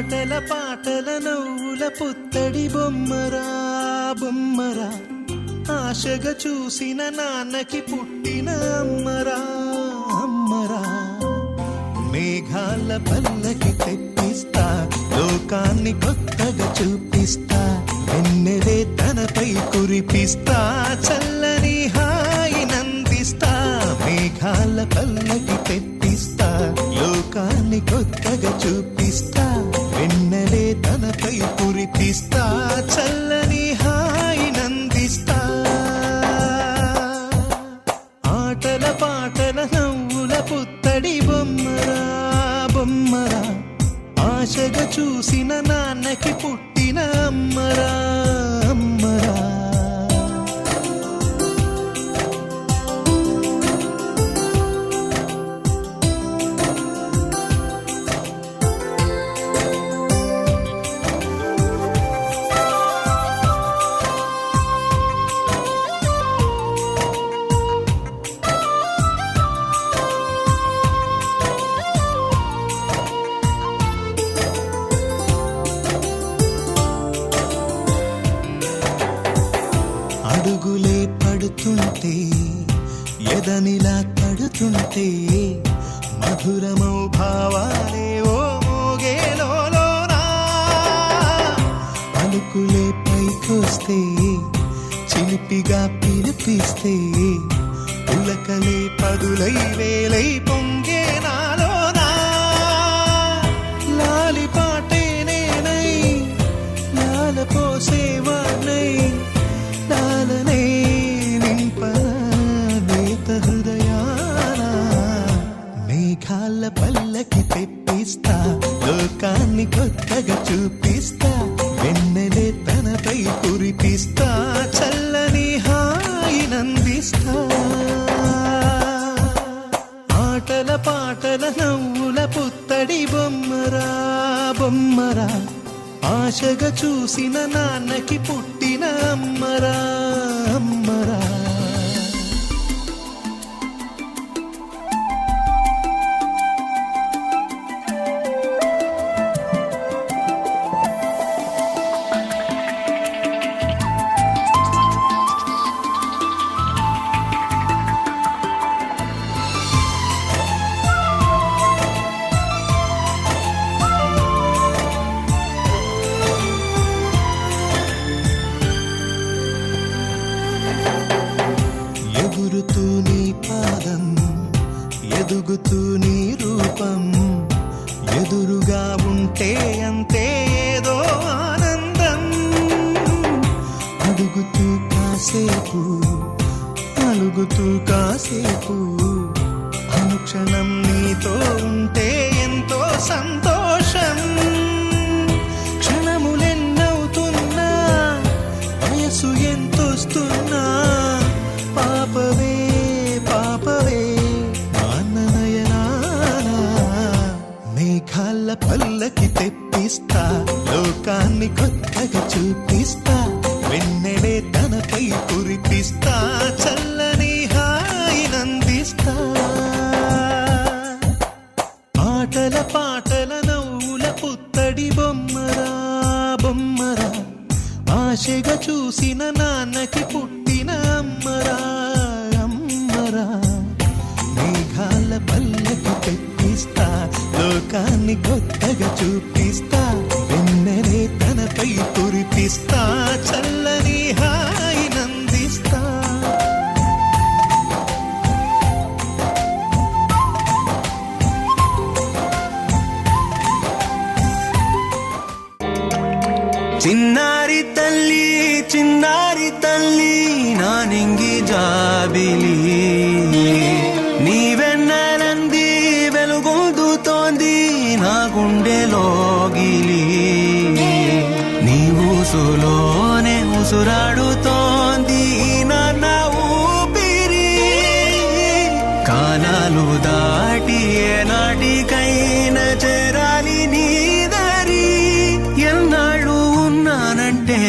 ఆటల పాటల నవ్వుల పుత్తడి బొమ్మరా బొమ్మరా, ఆశగా చూసిన నాన్నకి పుట్టిన అమ్మరా అమ్మరా. మేఘాల పల్లకి తెప్పిస్తా, లోకాన్ని కొత్తగా చూపిస్తా, వెన్నెలే తనపై కురిపిస్తా, చల్లని హాయినందిస్తా. మేఘాల పల్లకి తెప్పిస్తా, లోకాన్ని కొత్తగా చూపిస్తా, వెన్నెలే తనపై కురిపిస్తా, చల్లని హాయినందిస్తా. ఆటల పాటల నవ్వుల పుత్తడి బొమ్మరా బొమ్మరా, ఆశగా చూసిన నాన్నకి పుట్టిన అమ్మరా అమ్మరా. అడుగులే పడుతుంటే ఎదనిలా తడుతుంటే, మధురమౌ భావాలే ఓ మోగేలోనా. పలుకులే పైకొస్తే చిలిపిగా పిలిపిస్తే, పులకలే పదులై వేలై పొంగే నాలోనా. లాలి పాటే నేనై లాల పోసేవాణ్ణై, లాలనే నింపలేత హృదయాన. మేఘాల పల్లకి తెప్పిస్తా, లోకాన్ని కొత్తగా చూపిస్తా, వెన్నెలే తనపై కురిపిస్తా, చల్లని హాయినందిస్తా. ఆటల పాటల నవ్వుల పుత్తడి బొమ్మరా బొమ్మరా, ఆశగా చూసిన నాన్నకి పుట్టిన అమ్మరా అమ్మరా. ఎగురుతూ నీ పాదం, ఎదుగుతూ నీ రూపం, ఎదురుగా ఉంటే అంతే ఏదో ఆనందం. అడుగుతూ కాసేపు, అలుగుతూ కాసేపు, అనుక్షణం నీతో ఉంటే ఎంతో సంతోషం. క్షణములెన్నవుతున్నా, వయసు ఎంతొస్తున్నా, పాపవే పాపవే నాన్ననయనాన. మేఘాల పల్లకి తెప్పిస్తా, లోకాన్ని కొత్తగా చూపిస్తా, వెన్నెలే తనపై కురిపిస్తా, చల్లని హాయినందిస్తా. ఆటల పాటల నవ్వుల పుత్తడి బొమ్మరా బొమ్మరా, ఆశగా చూసిన నాన్నకి పుట్టిన అమ్మరా అమ్మరా. మేఘాల పల్లకి తెప్పిస్తా, లోకాన్ని కొత్తగా చూపిస్తా, వెన్నెలే తనపై కురిపిస్తా, చల్లని హాయినందిస్తా. చిన్నారి తల్లి చిన్నారి తల్లి, నా నింగి జాబిలి, నీవెన్నెలంది వెలుగొందుతోంది నా గుండెలోగిలి. నీ ఊసులోనే ఉసురాడుతోంది నాన్న ఊపిరి. కాలాలు దాటి ఏనాటికైనా చేరాలి నీ దారి. ఎన్నాళ్ళు ఉన్నానంటే